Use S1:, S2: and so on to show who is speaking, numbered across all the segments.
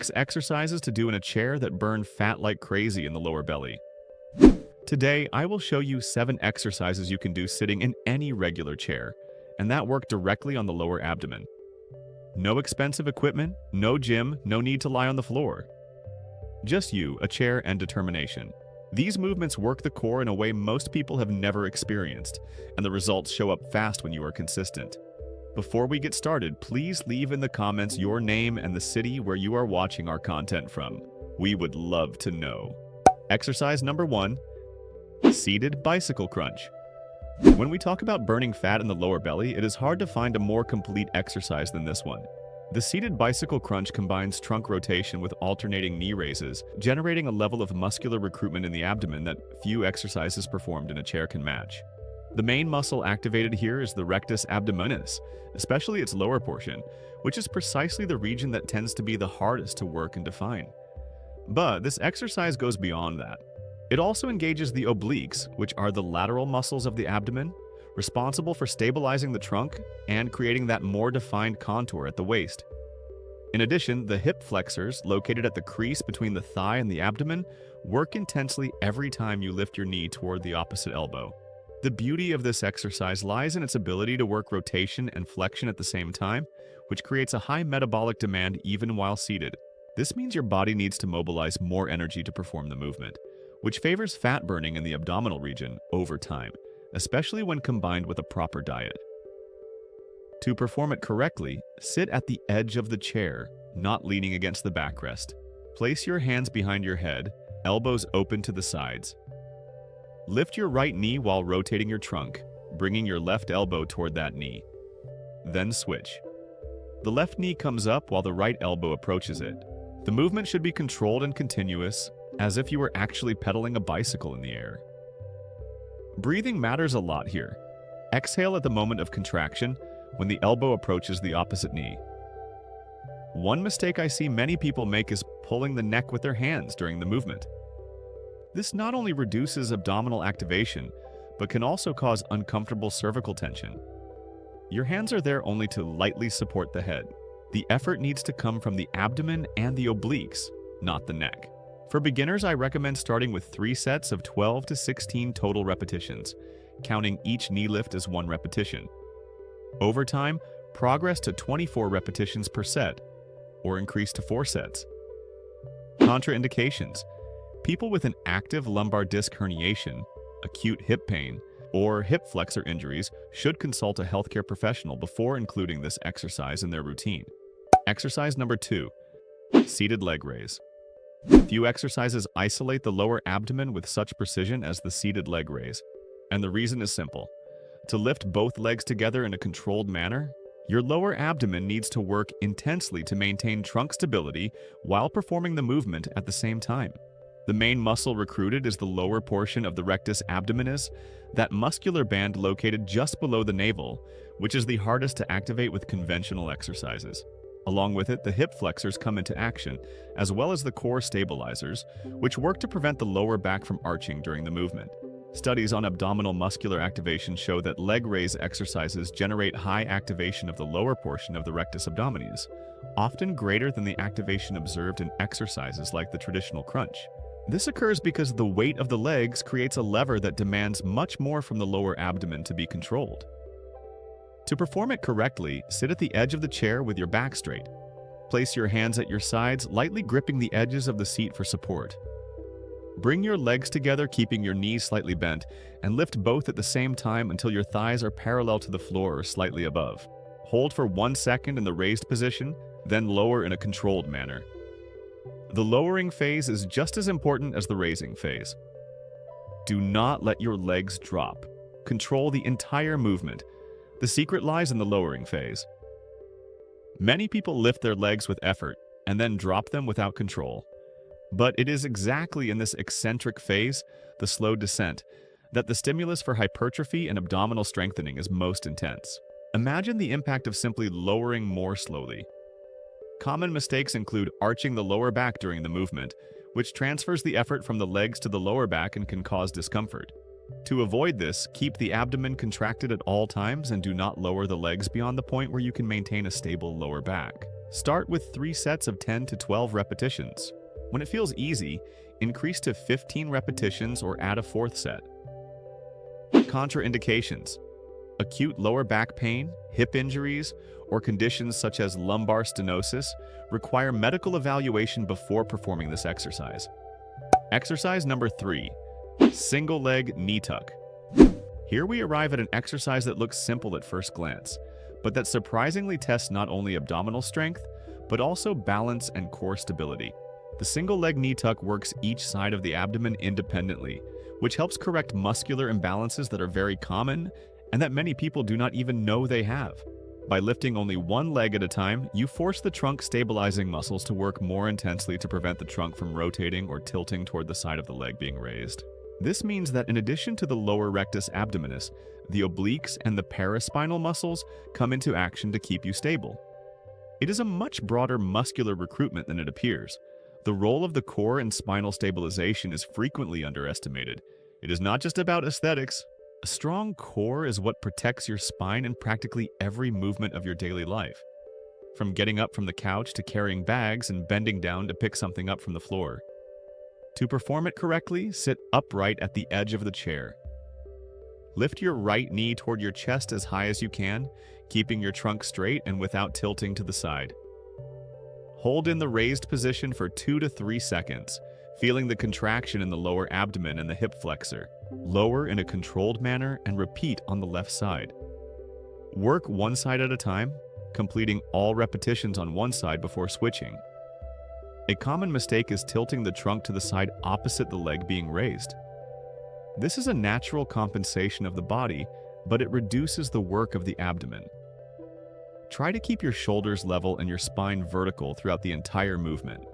S1: 6 exercises to do in a chair that burn fat like crazy in the lower belly. Today, I will show you 7 exercises you can do sitting in any regular chair, and that work directly on the lower abdomen. No expensive equipment, no gym, no need to lie on the floor. Just you, a chair, and determination. These movements work the core in a way most people have never experienced, and the results show up fast when you are consistent. Before we get started, please leave in the comments your name and the city where you are watching our content from. We would love to know. Exercise number 1, seated bicycle crunch. When we talk about burning fat in the lower belly, it is hard to find a more complete exercise than this one. The seated bicycle crunch combines trunk rotation with alternating knee raises, generating a level of muscular recruitment in the abdomen that few exercises performed in a chair can match. The main muscle activated here is the rectus abdominis, especially its lower portion, which is precisely the region that tends to be the hardest to work and define. But this exercise goes beyond that. It also engages the obliques, which are the lateral muscles of the abdomen, responsible for stabilizing the trunk and creating that more defined contour at the waist. In addition, the hip flexors, located at the crease between the thigh and the abdomen, work intensely every time you lift your knee toward the opposite elbow. The beauty of this exercise lies in its ability to work rotation and flexion at the same time, which creates a high metabolic demand even while seated. This means your body needs to mobilize more energy to perform the movement, which favors fat burning in the abdominal region over time, especially when combined with a proper diet. To perform it correctly, sit at the edge of the chair, not leaning against the backrest. Place your hands behind your head, elbows open to the sides. Lift your right knee while rotating your trunk, bringing your left elbow toward that knee. Then switch. The left knee comes up while the right elbow approaches it. The movement should be controlled and continuous, as if you were actually pedaling a bicycle in the air. Breathing matters a lot here. Exhale at the moment of contraction when the elbow approaches the opposite knee. One mistake I see many people make is pulling the neck with their hands during the movement. This not only reduces abdominal activation, but can also cause uncomfortable cervical tension. Your hands are there only to lightly support the head. The effort needs to come from the abdomen and the obliques, not the neck. For beginners, I recommend starting with 3 sets of 12 to 16 total repetitions, counting each knee lift as 1 repetition. Over time, progress to 24 repetitions per set, or increase to 4 sets. Contraindications. People with an active lumbar disc herniation, acute hip pain, or hip flexor injuries should consult a healthcare professional before including this exercise in their routine. Exercise number 2, seated leg raise. Few exercises isolate the lower abdomen with such precision as the seated leg raise, and the reason is simple. To lift both legs together in a controlled manner, your lower abdomen needs to work intensely to maintain trunk stability while performing the movement at the same time. The main muscle recruited is the lower portion of the rectus abdominis, that muscular band located just below the navel, which is the hardest to activate with conventional exercises. Along with it, the hip flexors come into action, as well as the core stabilizers, which work to prevent the lower back from arching during the movement. Studies on abdominal muscular activation show that leg raise exercises generate high activation of the lower portion of the rectus abdominis, often greater than the activation observed in exercises like the traditional crunch. This occurs because the weight of the legs creates a lever that demands much more from the lower abdomen to be controlled. To perform it correctly, sit at the edge of the chair with your back straight. Place your hands at your sides, lightly gripping the edges of the seat for support. Bring your legs together, keeping your knees slightly bent, and lift both at the same time until your thighs are parallel to the floor or slightly above. Hold for 1 second in the raised position, then lower in a controlled manner. The lowering phase is just as important as the raising phase. Do not let your legs drop. Control the entire movement. The secret lies in the lowering phase. Many people lift their legs with effort and then drop them without control. But it is exactly in this eccentric phase, the slow descent, that the stimulus for hypertrophy and abdominal strengthening is most intense. Imagine the impact of simply lowering more slowly. Common mistakes include arching the lower back during the movement, which transfers the effort from the legs to the lower back and can cause discomfort. To avoid this, keep the abdomen contracted at all times and do not lower the legs beyond the point where you can maintain a stable lower back. Start with 3 sets of 10 to 12 repetitions. When it feels easy, increase to 15 repetitions or add a 4th set. Contraindications: acute lower back pain, hip injuries, or conditions such as lumbar stenosis require medical evaluation before performing this exercise. Exercise number 3, single leg knee tuck. Here we arrive at an exercise that looks simple at first glance, but that surprisingly tests not only abdominal strength, but also balance and core stability. The single leg knee tuck works each side of the abdomen independently, which helps correct muscular imbalances that are very common and that many people do not even know they have. By lifting only one leg at a time, you force the trunk stabilizing muscles to work more intensely to prevent the trunk from rotating or tilting toward the side of the leg being raised. This means that in addition to the lower rectus abdominis, the obliques and the paraspinal muscles come into action to keep you stable. It is a much broader muscular recruitment than it appears. The role of the core in spinal stabilization is frequently underestimated. It is not just about aesthetics. A strong core is what protects your spine in practically every movement of your daily life, from getting up from the couch to carrying bags and bending down to pick something up from the floor. To perform it correctly, sit upright at the edge of the chair. Lift your right knee toward your chest as high as you can, keeping your trunk straight and without tilting to the side. Hold in the raised position for 2 to 3 seconds, feeling the contraction in the lower abdomen and the hip flexor. Lower in a controlled manner and repeat on the left side. Work one side at a time, completing all repetitions on one side before switching. A common mistake is tilting the trunk to the side opposite the leg being raised. This is a natural compensation of the body, but it reduces the work of the abdomen. Try to keep your shoulders level and your spine vertical throughout the entire movement.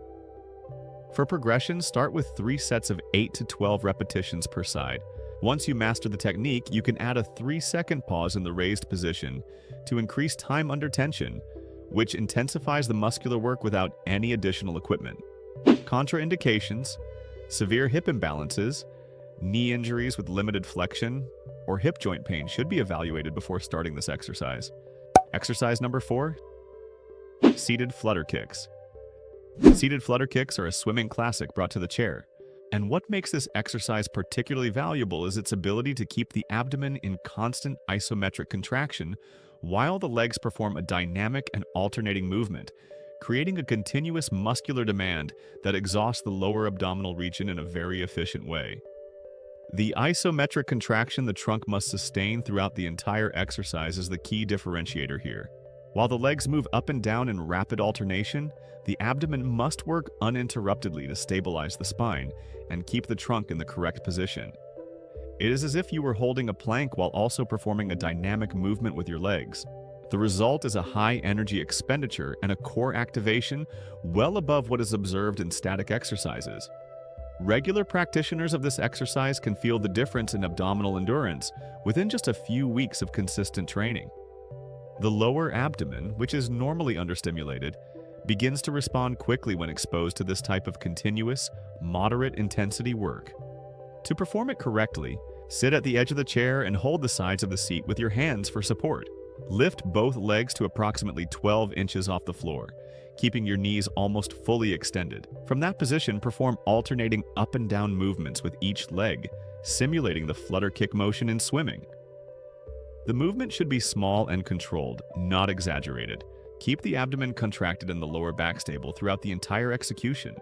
S1: For progression, start with 3 sets of 8 to 12 repetitions per side. Once you master the technique, you can add a 3-second pause in the raised position to increase time under tension, which intensifies the muscular work without any additional equipment. Contraindications: severe hip imbalances, knee injuries with limited flexion, or hip joint pain should be evaluated before starting this exercise. Exercise number 4, seated flutter kicks. Seated flutter kicks are a swimming classic brought to the chair. And what makes this exercise particularly valuable is its ability to keep the abdomen in constant isometric contraction while the legs perform a dynamic and alternating movement, creating a continuous muscular demand that exhausts the lower abdominal region in a very efficient way. The isometric contraction the trunk must sustain throughout the entire exercise is the key differentiator here. While the legs move up and down in rapid alternation, the abdomen must work uninterruptedly to stabilize the spine and keep the trunk in the correct position. It is as if you were holding a plank while also performing a dynamic movement with your legs. The result is a high energy expenditure and a core activation well above what is observed in static exercises. Regular practitioners of this exercise can feel the difference in abdominal endurance within just a few weeks of consistent training. The lower abdomen, which is normally understimulated, begins to respond quickly when exposed to this type of continuous, moderate intensity work. To perform it correctly, sit at the edge of the chair and hold the sides of the seat with your hands for support. Lift both legs to approximately 12 inches off the floor, keeping your knees almost fully extended. From that position, perform alternating up and down movements with each leg, simulating the flutter kick motion in swimming. The movement should be small and controlled, not exaggerated. Keep the abdomen contracted and the lower back stable throughout the entire execution.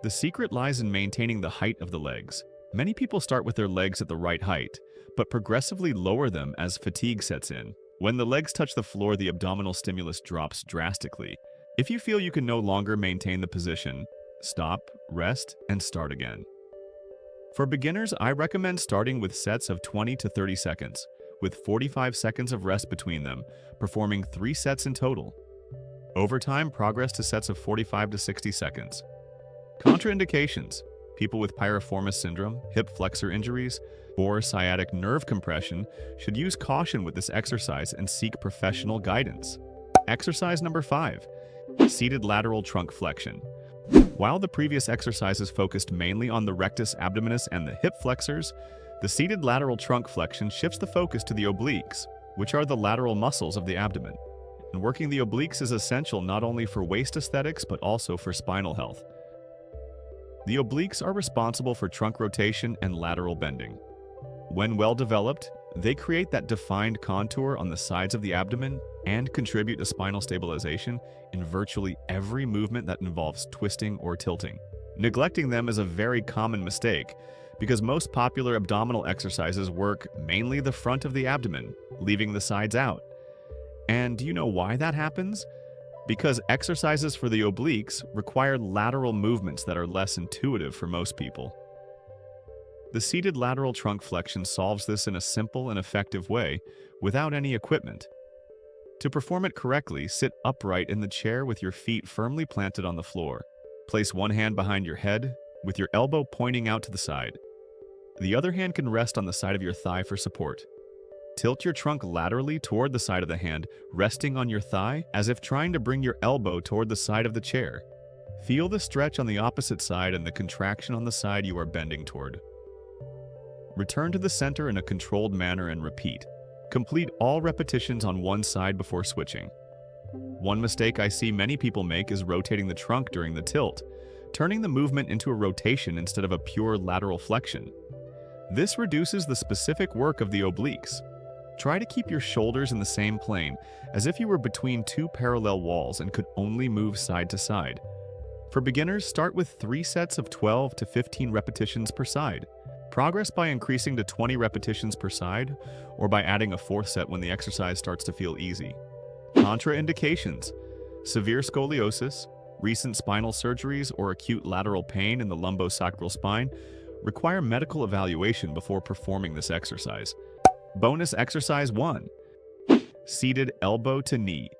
S1: The secret lies in maintaining the height of the legs. Many people start with their legs at the right height, but progressively lower them as fatigue sets in. When the legs touch the floor, the abdominal stimulus drops drastically. If you feel you can no longer maintain the position, stop, rest, and start again. For beginners, I recommend starting with sets of 20 to 30 seconds, with 45 seconds of rest between them, performing 3 sets in total. Over time, progress to sets of 45 to 60 seconds. Contraindications: people with piriformis syndrome, hip flexor injuries, or sciatic nerve compression should use caution with this exercise and seek professional guidance. Exercise number 5, seated lateral trunk flexion. While the previous exercises focused mainly on the rectus abdominis and the hip flexors, the seated lateral trunk flexion shifts the focus to the obliques, which are the lateral muscles of the abdomen. And working the obliques is essential not only for waist aesthetics but also for spinal health. The obliques are responsible for trunk rotation and lateral bending. When well developed, they create that defined contour on the sides of the abdomen and contribute to spinal stabilization in virtually every movement that involves twisting or tilting. Neglecting them is a very common mistake because most popular abdominal exercises work mainly the front of the abdomen, leaving the sides out. And do you know why that happens? Because exercises for the obliques require lateral movements that are less intuitive for most people. The seated lateral trunk flexion solves this in a simple and effective way without any equipment. To perform it correctly, sit upright in the chair with your feet firmly planted on the floor. Place one hand behind your head, with your elbow pointing out to the side. The other hand can rest on the side of your thigh for support. Tilt your trunk laterally toward the side of the hand, resting on your thigh as if trying to bring your elbow toward the side of the chair. Feel the stretch on the opposite side and the contraction on the side you are bending toward. Return to the center in a controlled manner and repeat. Complete all repetitions on one side before switching. One mistake I see many people make is rotating the trunk during the tilt, turning the movement into a rotation instead of a pure lateral flexion. This reduces the specific work of the obliques. Try to keep your shoulders in the same plane, as if you were between two parallel walls and could only move side to side. For beginners, start with 3 sets of 12 to 15 repetitions per side. Progress by increasing to 20 repetitions per side, or by adding a 4th set when the exercise starts to feel easy. Contraindications: severe scoliosis, recent spinal surgeries, or acute lateral pain in the lumbosacral spine require medical evaluation before performing this exercise. Bonus exercise 1. Seated elbow to knee.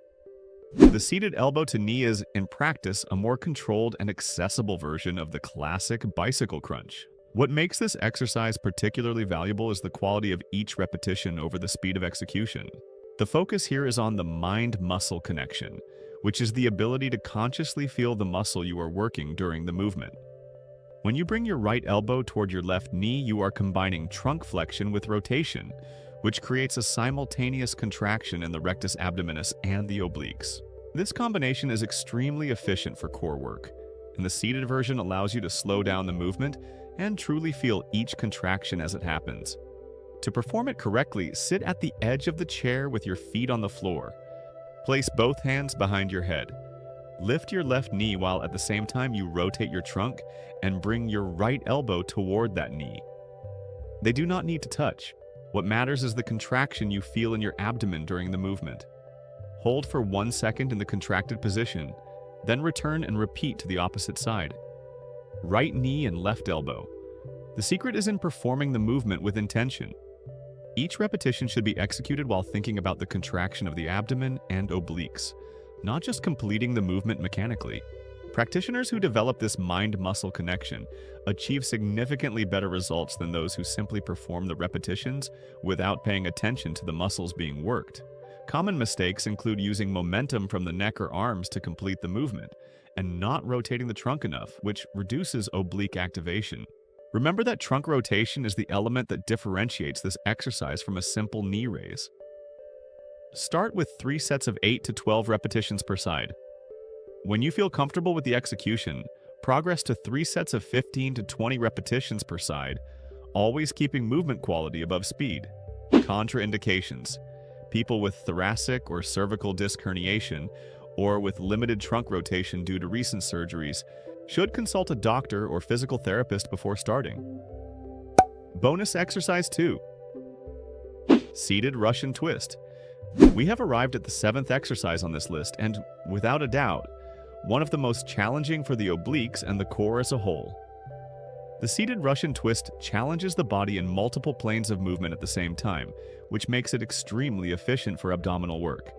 S1: The seated elbow to knee is, in practice, a more controlled and accessible version of the classic bicycle crunch. What makes this exercise particularly valuable is the quality of each repetition over the speed of execution. The focus here is on the mind-muscle connection, which is the ability to consciously feel the muscle you are working during the movement. When you bring your right elbow toward your left knee, you are combining trunk flexion with rotation, which creates a simultaneous contraction in the rectus abdominis and the obliques. This combination is extremely efficient for core work, and the seated version allows you to slow down the movement and truly feel each contraction as it happens. To perform it correctly, sit at the edge of the chair with your feet on the floor. Place both hands behind your head. Lift your left knee while at the same time you rotate your trunk and bring your right elbow toward that knee. They do not need to touch. What matters is the contraction you feel in your abdomen during the movement. Hold for 1 second in the contracted position, then return and repeat to the opposite side. Right knee and left elbow. The secret is in performing the movement with intention. Each repetition should be executed while thinking about the contraction of the abdomen and obliques, not just completing the movement mechanically. Practitioners who develop this mind-muscle connection achieve significantly better results than those who simply perform the repetitions without paying attention to the muscles being worked. Common mistakes include using momentum from the neck or arms to complete the movement, and not rotating the trunk enough, which reduces oblique activation. Remember that trunk rotation is the element that differentiates this exercise from a simple knee raise. Start with 3 sets of 8 to 12 repetitions per side. When you feel comfortable with the execution, progress to 3 sets of 15 to 20 repetitions per side, always keeping movement quality above speed. Contraindications: people with thoracic or cervical disc herniation, or with limited trunk rotation due to recent surgeries, should consult a doctor or physical therapist before starting. Bonus exercise 2. Seated Russian twist. We have arrived at the 7th exercise on this list, and without a doubt, one of the most challenging for the obliques and the core as a whole. The seated Russian twist challenges the body in multiple planes of movement at the same time, which makes it extremely efficient for abdominal work.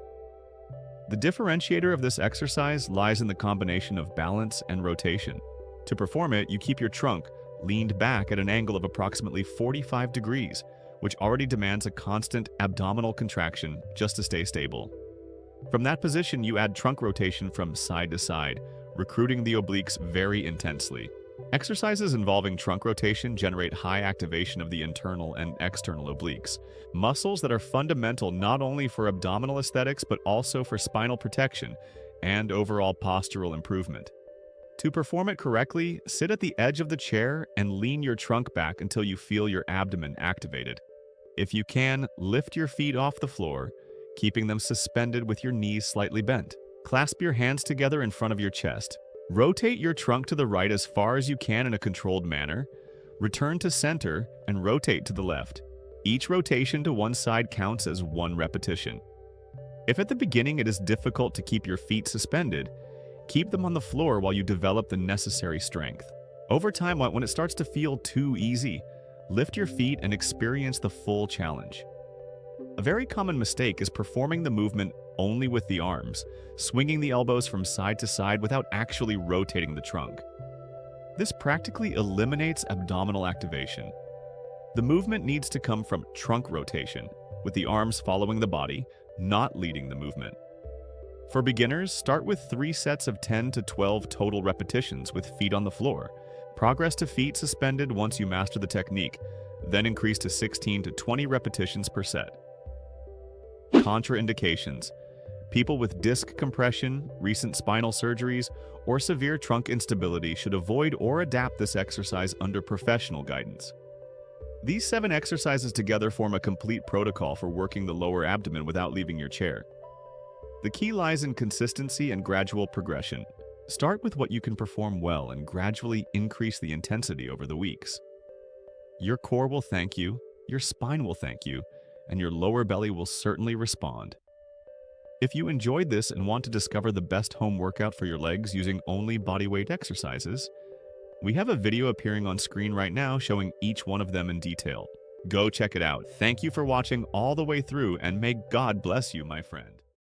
S1: The differentiator of this exercise lies in the combination of balance and rotation. To perform it, you keep your trunk leaned back at an angle of approximately 45 degrees, which already demands a constant abdominal contraction just to stay stable. From that position, you add trunk rotation from side to side, recruiting the obliques very intensely. Exercises involving trunk rotation generate high activation of the internal and external obliques, muscles that are fundamental not only for abdominal aesthetics but also for spinal protection and overall postural improvement. To perform it correctly, sit at the edge of the chair and lean your trunk back until you feel your abdomen activated. If you can, lift your feet off the floor, keeping them suspended with your knees slightly bent. Clasp your hands together in front of your chest. Rotate your trunk to the right as far as you can in a controlled manner. Return to center and rotate to the left. Each rotation to one side counts as one repetition. If at the beginning it is difficult to keep your feet suspended, keep them on the floor while you develop the necessary strength. Over time, when it starts to feel too easy, lift your feet and experience the full challenge. A very common mistake is performing the movement only with the arms, swinging the elbows from side to side without actually rotating the trunk. This practically eliminates abdominal activation. The movement needs to come from trunk rotation, with the arms following the body, not leading the movement. For beginners, start with 3 sets of 10 to 12 total repetitions with feet on the floor. Progress to feet suspended once you master the technique, then increase to 16 to 20 repetitions per set. Contraindications: people with disc compression, recent spinal surgeries, or severe trunk instability should avoid or adapt this exercise under professional guidance. These 7 exercises together form a complete protocol for working the lower abdomen without leaving your chair. The key lies in consistency and gradual progression. Start with what you can perform well and gradually increase the intensity over the weeks. Your core will thank you, your spine will thank you, and your lower belly will certainly respond. If you enjoyed this and want to discover the best home workout for your legs using only bodyweight exercises, we have a video appearing on screen right now showing each one of them in detail. Go check it out. Thank you for watching all the way through, and may God bless you, my friend.